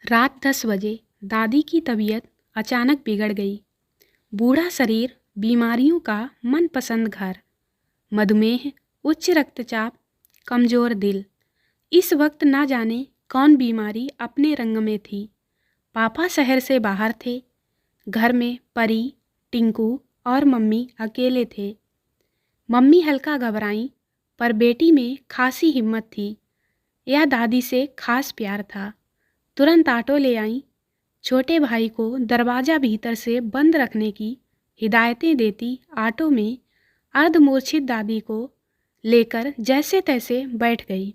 रात 10 बजे दादी की तबीयत अचानक बिगड़ गई। बूढ़ा शरीर, बीमारियों का मनपसंद घर, मधुमेह, उच्च रक्तचाप, कमज़ोर दिल। इस वक्त ना जाने कौन बीमारी अपने रंग में थी। पापा शहर से बाहर थे। घर में परी, टिंकू और मम्मी अकेले थे। मम्मी हल्का घबराईं, पर बेटी में खासी हिम्मत थी। यह दादी से खास प्यार था। तुरंत ऑटो ले आईं। छोटे भाई को दरवाज़ा भीतर से बंद रखने की हिदायतें देती ऑटो में अर्धमूर्छित दादी को लेकर जैसे तैसे बैठ गई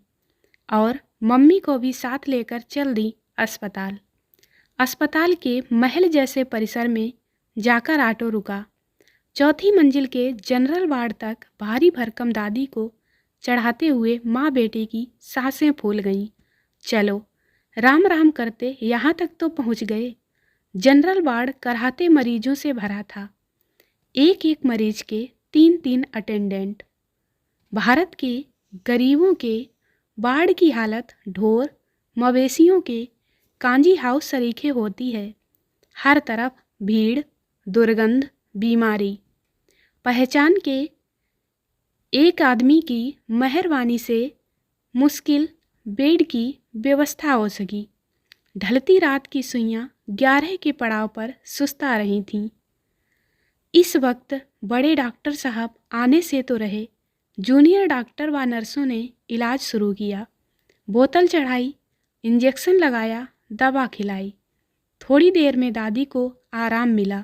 और मम्मी को भी साथ लेकर चल दी अस्पताल। अस्पताल के महल जैसे परिसर में जाकर ऑटो रुका। चौथी मंजिल के जनरल वार्ड तक भारी भरकम दादी को चढ़ाते हुए माँ बेटे की सांसें फूल गईं। चलो, राम राम करते यहाँ तक तो पहुँच गए। जनरल वार्ड कराहते मरीजों से भरा था। एक एक मरीज के 3-3 अटेंडेंट। भारत के गरीबों के वार्ड की हालत ढोर मवेशियों के कांजी हाउस सरीखे होती है। हर तरफ भीड़, दुर्गंध, बीमारी। पहचान के एक आदमी की मेहरबानी से मुश्किल बेड की व्यवस्था हो सकी। ढलती रात की सुइयां 11 के पड़ाव पर सुस्ता रही थीं। इस वक्त बड़े डॉक्टर साहब आने से तो रहे। जूनियर डॉक्टर व नर्सों ने इलाज शुरू किया। बोतल चढ़ाई, इंजेक्शन लगाया, दवा खिलाई। थोड़ी देर में दादी को आराम मिला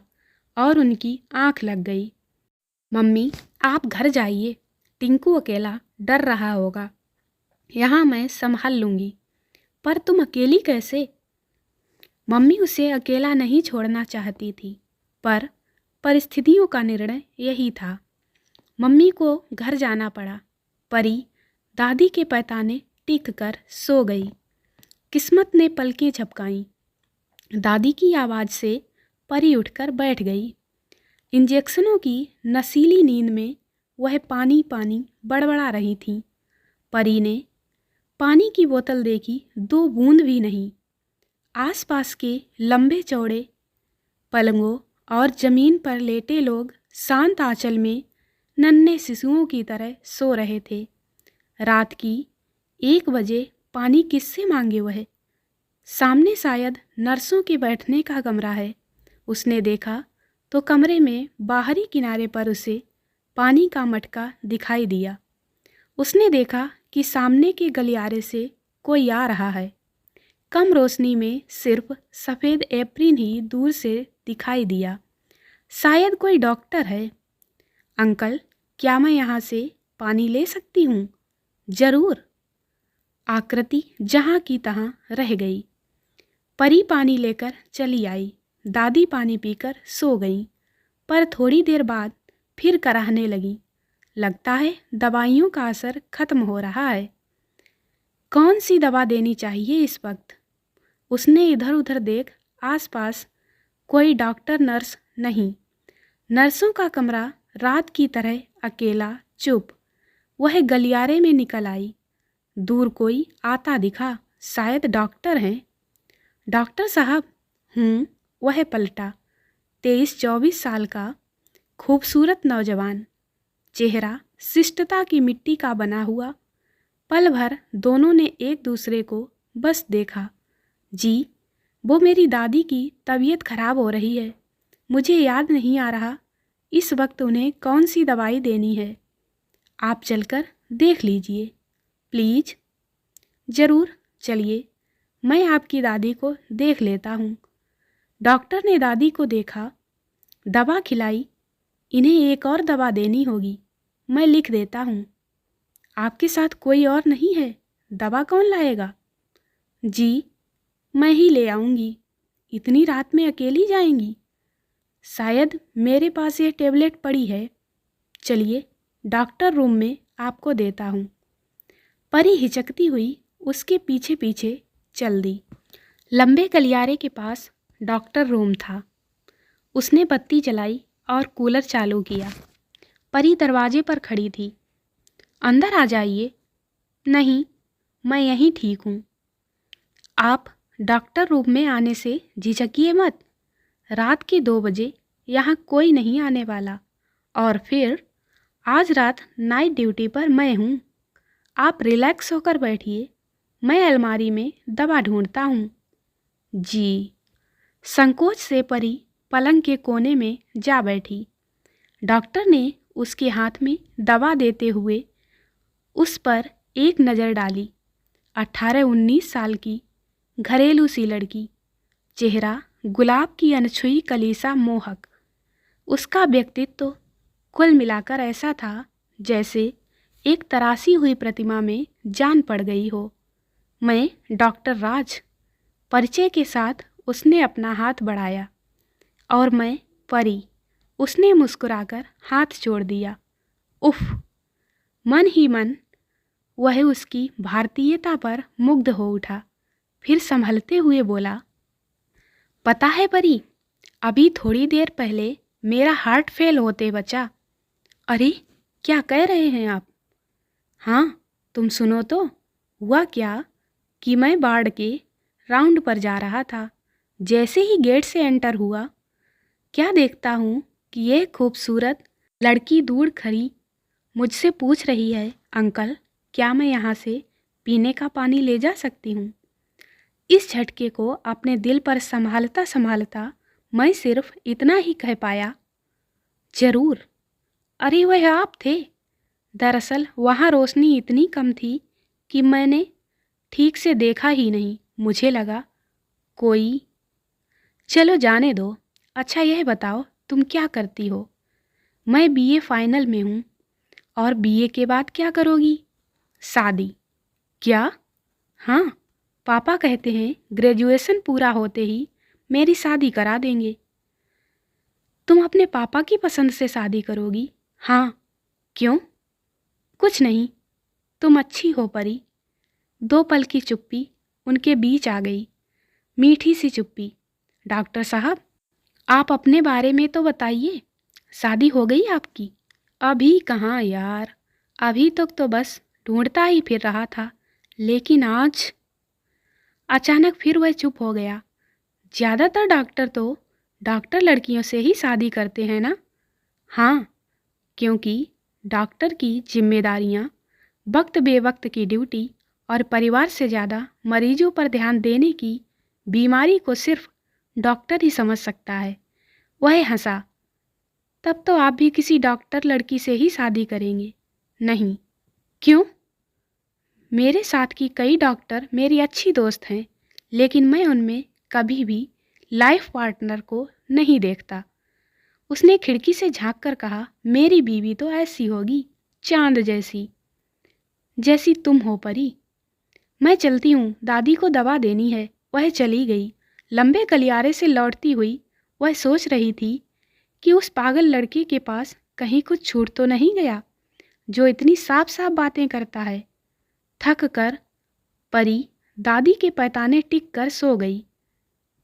और उनकी आंख लग गई। मम्मी, आप घर जाइए। टिंकू अकेला डर रहा होगा। यहाँ मैं संभाल लूँगी। पर तुम अकेली कैसे? मम्मी उसे अकेला नहीं छोड़ना चाहती थी, पर परिस्थितियों का निर्णय यही था। मम्मी को घर जाना पड़ा। परी दादी के पैताने टिक कर सो गई। किस्मत ने पलकें झपकाईं। दादी की आवाज़ से परी उठकर बैठ गई। इंजेक्शनों की नशीली नींद में वह पानी पानी बड़बड़ा रही थी। परी ने पानी की बोतल देखी, 2 बूंद भी नहीं। आसपास के लंबे चौड़े पलंगों और जमीन पर लेटे लोग शांत आंचल में नन्हे शिशुओं की तरह सो रहे थे। रात की 1 बजे पानी किससे मांगे वह? सामने शायद नर्सों के बैठने का कमरा है। उसने देखा तो कमरे में बाहरी किनारे पर उसे पानी का मटका दिखाई दिया। उसने देखा कि सामने के गलियारे से कोई आ रहा है। कम रोशनी में सिर्फ सफ़ेद एप्रिन ही दूर से दिखाई दिया। शायद कोई डॉक्टर है। अंकल, क्या मैं यहाँ से पानी ले सकती हूँ? ज़रूर। आकृति जहाँ की तहाँ रह गई। परी पानी लेकर चली आई। दादी पानी पीकर सो गई, पर थोड़ी देर बाद फिर कराहने लगी। लगता है दवाइयों का असर खत्म हो रहा है। कौन सी दवा देनी चाहिए इस वक्त? उसने इधर उधर देख, आसपास कोई डॉक्टर नर्स नहीं। नर्सों का कमरा रात की तरह अकेला, चुप। वह गलियारे में निकल आई। दूर कोई आता दिखा। शायद डॉक्टर हैं। डॉक्टर साहब? वह पलटा। 23-24 साल का खूबसूरत नौजवान, चेहरा शिष्टता की मिट्टी का बना हुआ। पल भर दोनों ने एक दूसरे को बस देखा। जी, वो मेरी दादी की तबीयत खराब हो रही है। मुझे याद नहीं आ रहा इस वक्त उन्हें कौन सी दवाई देनी है। आप चलकर देख लीजिए प्लीज। ज़रूर, चलिए, मैं आपकी दादी को देख लेता हूँ। डॉक्टर ने दादी को देखा, दवा खिलाई। इन्हें एक और दवा देनी होगी, मैं लिख देता हूँ। आपके साथ कोई और नहीं है? दवा कौन लाएगा? जी, मैं ही ले आऊँगी। इतनी रात में अकेली जाएंगी? शायद मेरे पास ये टेबलेट पड़ी है। चलिए, डॉक्टर रूम में आपको देता हूँ। परी हिचकती हुई उसके पीछे पीछे चल दी। लंबे गलियारे के पास डॉक्टर रूम था। उसने बत्ती जलाई और कूलर चालू किया। परी दरवाजे पर खड़ी थी। अंदर आ जाइए। नहीं, मैं यहीं ठीक हूँ। आप डॉक्टर रूम में आने से झिझकिए मत। रात के 2 बजे यहाँ कोई नहीं आने वाला। और फिर आज रात नाइट ड्यूटी पर मैं हूँ। आप रिलैक्स होकर बैठिए, मैं अलमारी में दवा ढूंढता हूँ। जी। संकोच से परी पलंग के कोने में जा बैठी। डॉक्टर ने उसके हाथ में दवा देते हुए उस पर एक नज़र डाली। 18-19 साल की घरेलू सी लड़की, चेहरा गुलाब की अनछुई कली सा मोहक। उसका व्यक्तित्व कुल मिलाकर ऐसा था जैसे एक तराशी हुई प्रतिमा में जान पड़ गई हो। मैं डॉक्टर राज। परिचय के साथ उसने अपना हाथ बढ़ाया। और मैं परी। उसने मुस्कुराकर हाथ जोड़ दिया। उफ! मन ही मन वह उसकी भारतीयता पर मुग्ध हो उठा। फिर संभलते हुए बोला, पता है परी, अभी थोड़ी देर पहले मेरा हार्ट फेल होते बचा। अरे, क्या कह रहे हैं आप? हाँ, तुम सुनो तो। हुआ क्या कि मैं वार्ड के राउंड पर जा रहा था। जैसे ही गेट से एंटर हुआ, क्या देखता हूँ कि यह खूबसूरत लड़की दूर खड़ी मुझसे पूछ रही है, अंकल, क्या मैं यहाँ से पीने का पानी ले जा सकती हूँ? इस झटके को अपने दिल पर संभालता संभालता मैं सिर्फ इतना ही कह पाया, जरूर। अरे वह आप थे। दरअसल वहाँ रोशनी इतनी कम थी कि मैंने ठीक से देखा ही नहीं। मुझे लगा कोई। चलो जाने दो। अच्छा यह बताओ, तुम क्या करती हो? मैं बीए फाइनल में हूँ। और बीए के बाद क्या करोगी? शादी। क्या? हाँ, पापा कहते हैं ग्रेजुएशन पूरा होते ही मेरी शादी करा देंगे। तुम अपने पापा की पसंद से शादी करोगी? हाँ। क्यों? कुछ नहीं, तुम अच्छी हो परी। 2 पल की चुप्पी उनके बीच आ गई, मीठी सी चुप्पी। डॉक्टर साहब, आप अपने बारे में तो बताइए। शादी हो गई आपकी? अभी कहाँ यार, अभी तक तो बस ढूंढता ही फिर रहा था। लेकिन आज अचानक फिर वह चुप हो गया। ज़्यादातर डॉक्टर तो डॉक्टर लड़कियों से ही शादी करते हैं ना? हाँ, क्योंकि डॉक्टर की जिम्मेदारियाँ, वक्त बेवक्त की ड्यूटी और परिवार से ज़्यादा मरीजों पर ध्यान देने की बीमारी को सिर्फ डॉक्टर ही समझ सकता है। वह हंसा। तब तो आप भी किसी डॉक्टर लड़की से ही शादी करेंगे? नहीं। क्यों? मेरे साथ की कई डॉक्टर मेरी अच्छी दोस्त हैं, लेकिन मैं उनमें कभी भी लाइफ पार्टनर को नहीं देखता। उसने खिड़की से झांक कर कहा, मेरी बीवी तो ऐसी होगी, चांद जैसी, जैसी तुम हो परी। मैं चलती हूँ, दादी को दवा देनी है। वह चली गई। लंबे गलियारे से लौटती हुई वह सोच रही थी कि उस पागल लड़के के पास कहीं कुछ छूट तो नहीं गया, जो इतनी साफ साफ बातें करता है। थक कर परी दादी के पैताने टिक कर सो गई।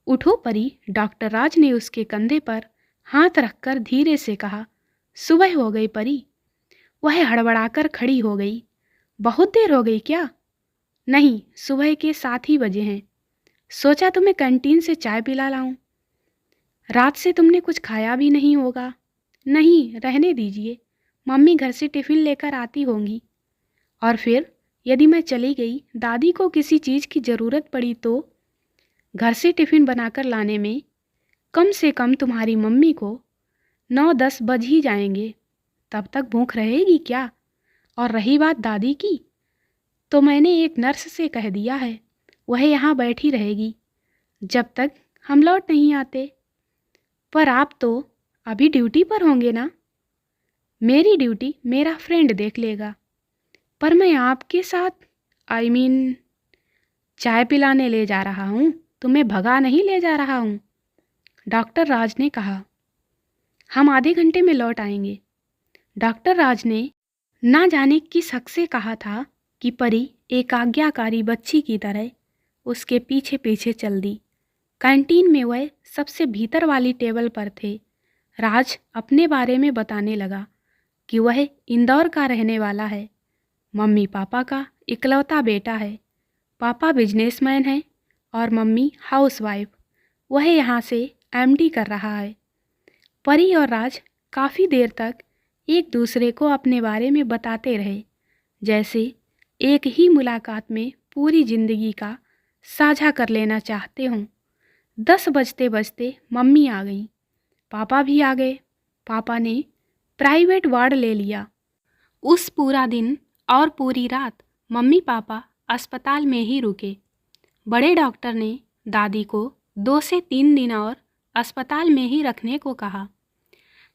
उठो परी, डॉक्टर राज ने उसके कंधे पर हाथ रखकर धीरे से कहा। सुबह हो गई परी। वह हड़बड़ाकर खड़ी हो गई। बहुत देर हो गई क्या? नहीं, सुबह के 7 ही बजे हैं। सोचा तुम्हें कैंटीन से चाय पिला लाऊं। रात से तुमने कुछ खाया भी नहीं होगा। नहीं, रहने दीजिए, मम्मी घर से टिफ़िन लेकर आती होंगी। और फिर यदि मैं चली गई, दादी को किसी चीज़ की ज़रूरत पड़ी तो घर से टिफ़िन बनाकर लाने में कम से कम तुम्हारी मम्मी को 9-10 बज ही जाएंगे। तब तक भूख रहेगी क्या? और रही बात दादी की, तो मैंने एक नर्स से कह दिया है, वह यहाँ बैठी रहेगी जब तक हम लौट नहीं आते। पर आप तो अभी ड्यूटी पर होंगे ना? मेरी ड्यूटी मेरा फ्रेंड देख लेगा। पर मैं आपके साथ चाय पिलाने ले जा रहा हूँ, तुम्हें भगा नहीं ले जा रहा हूँ। डॉक्टर राज ने कहा। हम आधे घंटे में लौट आएंगे। डॉक्टर राज ने ना जाने किस हक से कहा था कि परी एक आज्ञाकारी बच्ची की तरह उसके पीछे पीछे चल दी। कैंटीन में वह सबसे भीतर वाली टेबल पर थे। राज अपने बारे में बताने लगा कि वह इंदौर का रहने वाला है, मम्मी पापा का इकलौता बेटा है। पापा बिजनेसमैन हैं और मम्मी हाउसवाइफ। वह यहाँ से एमडी कर रहा है। परी और राज काफ़ी देर तक एक दूसरे को अपने बारे में बताते रहे, जैसे एक ही मुलाकात में पूरी ज़िंदगी का साझा कर लेना चाहते हों। 10 बजते बजते मम्मी आ गईं। पापा भी आ गए। पापा ने प्राइवेट वार्ड ले लिया। उस पूरा दिन और पूरी रात मम्मी पापा अस्पताल में ही रुके। बड़े डॉक्टर ने दादी को 2 से 3 दिन और अस्पताल में ही रखने को कहा।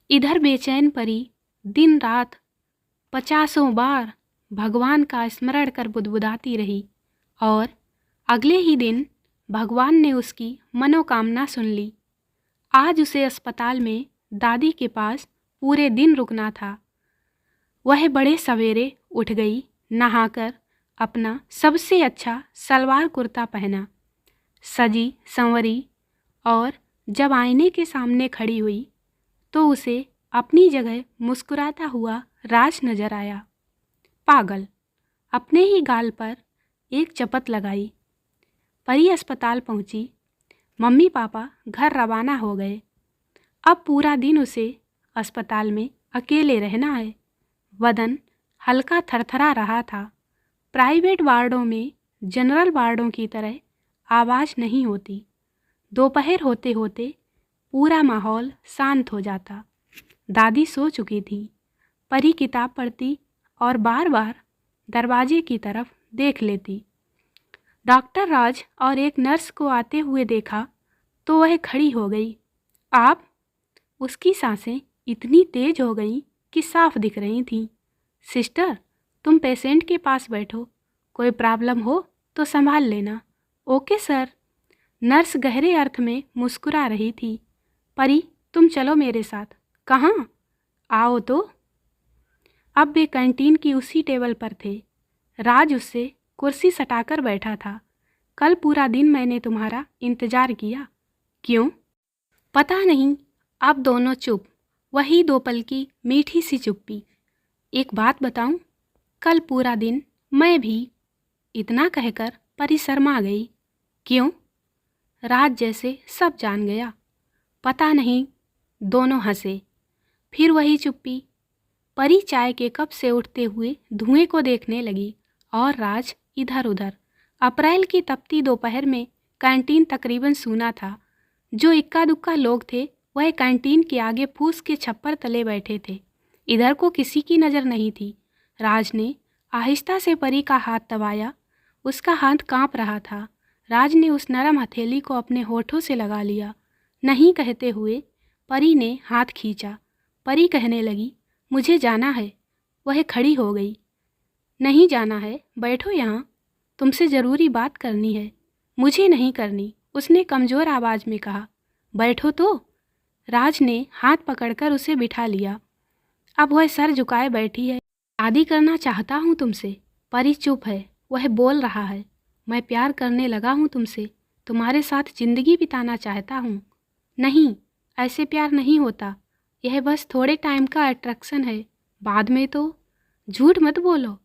इधर बेचैन परी दिन रात 50 बार भगवान का स्मरण कर बुदबुदाती रही और अगले ही दिन भगवान ने उसकी मनोकामना सुन ली। आज उसे अस्पताल में दादी के पास पूरे दिन रुकना था। वह बड़े सवेरे उठ गई, नहाकर अपना सबसे अच्छा सलवार कुर्ता पहना, सजी संवरी, और जब आईने के सामने खड़ी हुई तो उसे अपनी जगह मुस्कुराता हुआ राज नजर आया। पागल, अपने ही गाल पर एक चपत लगाई। परी अस्पताल पहुंची। मम्मी पापा घर रवाना हो गए। अब पूरा दिन उसे अस्पताल में अकेले रहना है। बदन हल्का थरथरा रहा था। प्राइवेट वार्डों में जनरल वार्डों की तरह आवाज़ नहीं होती। दोपहर होते होते पूरा माहौल शांत हो जाता। दादी सो चुकी थी। परी किताब पढ़ती और बार बार दरवाजे की तरफ देख लेती। डॉक्टर राज और एक नर्स को आते हुए देखा तो वह खड़ी हो गई। आप? उसकी सांसें इतनी तेज हो गईं कि साफ दिख रही थीं। सिस्टर, तुम पेशेंट के पास बैठो, कोई प्रॉब्लम हो तो संभाल लेना। Okay sir. नर्स गहरे अर्थ में मुस्कुरा रही थी। परी, तुम चलो मेरे साथ। कहाँ? आओ तो। अब वे कैंटीन की उसी टेबल पर थे। राज उससे कुर्सी सटाकर बैठा था। कल पूरा दिन मैंने तुम्हारा इंतज़ार किया। क्यों? पता नहीं। अब दोनों चुप। वही 2 पल की मीठी सी चुप्पी। एक बात बताऊं? कल पूरा दिन मैं भी। इतना कहकर परी शर्मा गई। क्यों? राज जैसे सब जान गया। पता नहीं। दोनों हंसे। फिर वही चुप्पी। परी चाय के कप से उठते हुए धुएं को देखने लगी और राज इधर उधर। अप्रैल की तपती दोपहर में कैंटीन तकरीबन सूना था। जो इक्का दुक्का लोग थे वह कैंटीन के आगे फूस के छप्पर तले बैठे थे। इधर को किसी की नज़र नहीं थी। राज ने आहिस्ता से परी का हाथ दबाया। उसका हाथ कांप रहा था। राज ने उस नरम हथेली को अपने होठों से लगा लिया। नहीं कहते हुए परी ने हाथ खींचा। परी कहने लगी, मुझे जाना है। वह खड़ी हो गई। नहीं जाना है, बैठो यहाँ, तुमसे ज़रूरी बात करनी है। मुझे नहीं करनी, उसने कमज़ोर आवाज़ में कहा। बैठो तो। राज ने हाथ पकड़कर उसे बिठा लिया। अब वह सर झुकाए बैठी है। शादी करना चाहता हूँ तुमसे। परी चुप है। वह बोल रहा है, मैं प्यार करने लगा हूँ तुमसे, तुम्हारे साथ ज़िंदगी बिताना चाहता हूँ। नहीं, ऐसे प्यार नहीं होता। यह बस थोड़े टाइम का अट्रैक्शन है, बाद में तो। झूठ मत बोलो,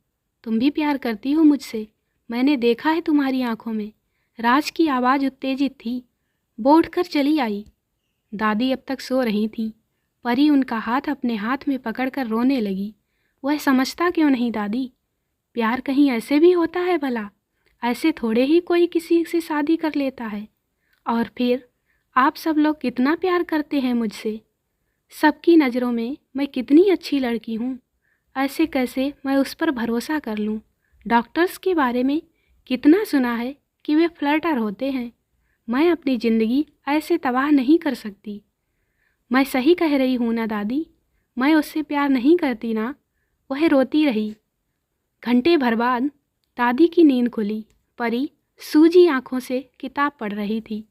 तुम भी प्यार करती हो मुझसे। मैंने देखा है तुम्हारी आंखों में। राज की आवाज़ उत्तेजित थी। वो उठकर चली आई। दादी अब तक सो रही थीं। परी उनका हाथ अपने हाथ में पकड़कर रोने लगी। वह समझता क्यों नहीं दादी? प्यार कहीं ऐसे भी होता है भला? ऐसे थोड़े ही कोई किसी से शादी कर लेता है। और फिर आप सब लोग कितना प्यार करते हैं मुझसे। सबकी नज़रों में मैं कितनी अच्छी लड़की हूँ। ऐसे कैसे मैं उस पर भरोसा कर लूँ? डॉक्टर्स के बारे में कितना सुना है कि वे फ्लर्टर होते हैं। मैं अपनी ज़िंदगी ऐसे तबाह नहीं कर सकती। मैं सही कह रही हूँ ना दादी? मैं उससे प्यार नहीं करती ना? वह रोती रही। घंटे भर बाद दादी की नींद खुली। परी सूजी आंखों से किताब पढ़ रही थी।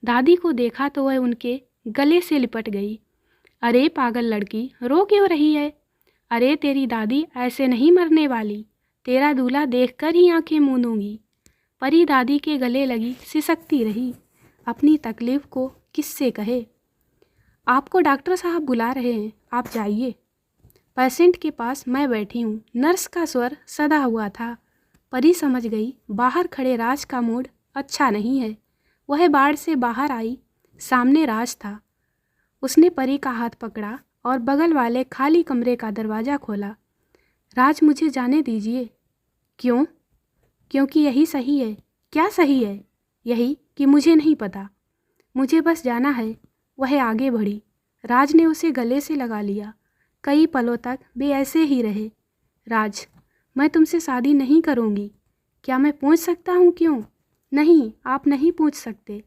दादी को देखा तो वह उनके गले से लिपट गई। अरे पागल लड़की, रो क्यों रही है? अरे तेरी दादी ऐसे नहीं मरने वाली। तेरा दूल्हा देखकर ही आंखें मूंदूंगी। परी दादी के गले लगी सिसकती रही। अपनी तकलीफ़ को किससे कहे? आपको डॉक्टर साहब बुला रहे हैं, आप जाइए। पेशेंट के पास मैं बैठी हूँ। नर्स का स्वर सदा हुआ था। परी समझ गई बाहर खड़े राज का मूड अच्छा नहीं है। वह बाड़ से बाहर आई। सामने राज था। उसने परी का हाथ पकड़ा और बगल वाले खाली कमरे का दरवाज़ा खोला। राज, मुझे जाने दीजिए। क्यों? क्योंकि यही सही है। क्या सही है? यही कि मुझे नहीं पता, मुझे बस जाना है। वह आगे बढ़ी। राज ने उसे गले से लगा लिया। कई पलों तक वे ऐसे ही रहे। राज, मैं तुमसे शादी नहीं करूँगी। क्या मैं पूछ सकता हूँ क्यों? नहीं, आप नहीं पूछ सकते।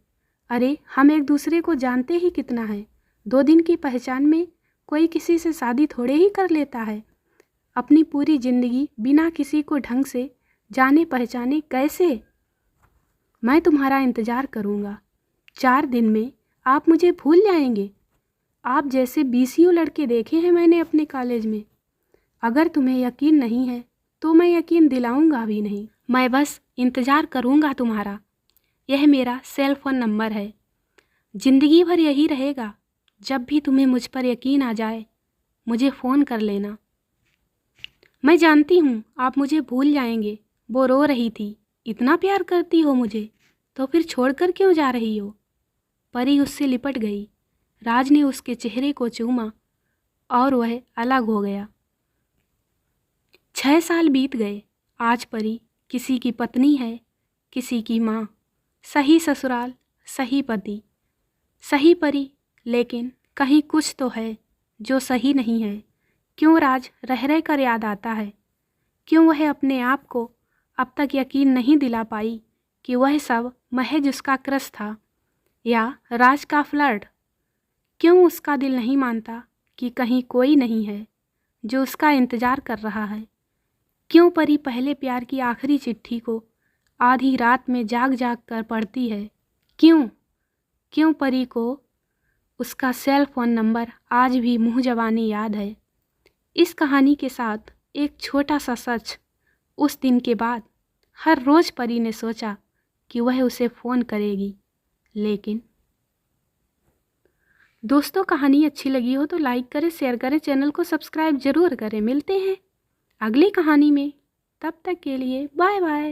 अरे, हम एक दूसरे को जानते ही कितना है। 2 दिन की पहचान में कोई किसी से शादी थोड़े ही कर लेता है। अपनी पूरी जिंदगी बिना किसी को ढंग से जाने पहचाने कैसे? मैं तुम्हारा इंतज़ार करूँगा। 4 दिन में आप मुझे भूल जाएंगे। आप जैसे 20 लड़के देखे हैं मैंने अपने कॉलेज में। अगर तुम्हें यकीन नहीं है तो मैं यकीन दिलाऊंगा भी नहीं। मैं बस इंतज़ार करूँगा तुम्हारा। यह मेरा सेल फ़ोन नंबर है। ज़िंदगी भर यही रहेगा। जब भी तुम्हें मुझ पर यकीन आ जाए मुझे फ़ोन कर लेना। मैं जानती हूँ आप मुझे भूल जाएंगे। वो रो रही थी। इतना प्यार करती हो मुझे तो फिर छोड़कर क्यों जा रही हो? परी उससे लिपट गई। राज ने उसके चेहरे को चूमा और वह अलग हो गया। 6 साल बीत गए। आज परी किसी की पत्नी है, किसी की माँ। सही ससुराल, सही पति, सही परी, लेकिन कहीं कुछ तो है जो सही नहीं है। क्यों राज रह रह कर याद आता है? क्यों वह अपने आप को अब तक यकीन नहीं दिला पाई कि वह सब महज उसका क्रश था या राज का फ्लर्ट? क्यों उसका दिल नहीं मानता कि कहीं कोई नहीं है जो उसका इंतज़ार कर रहा है? क्यों परी पहले प्यार की आखिरी चिट्ठी को आधी रात में जाग जाग कर पढ़ती है? क्यों परी को उसका सेल फ़ोन नंबर आज भी मुँह ज़बानी याद है? इस कहानी के साथ एक छोटा सा सच। उस दिन के बाद हर रोज़ परी ने सोचा कि वह उसे फ़ोन करेगी, लेकिन दोस्तों, कहानी अच्छी लगी हो तो लाइक करें, शेयर करें, चैनल को सब्सक्राइब ज़रूर करें। मिलते हैं अगली कहानी में। तब तक के लिए बाय बाय।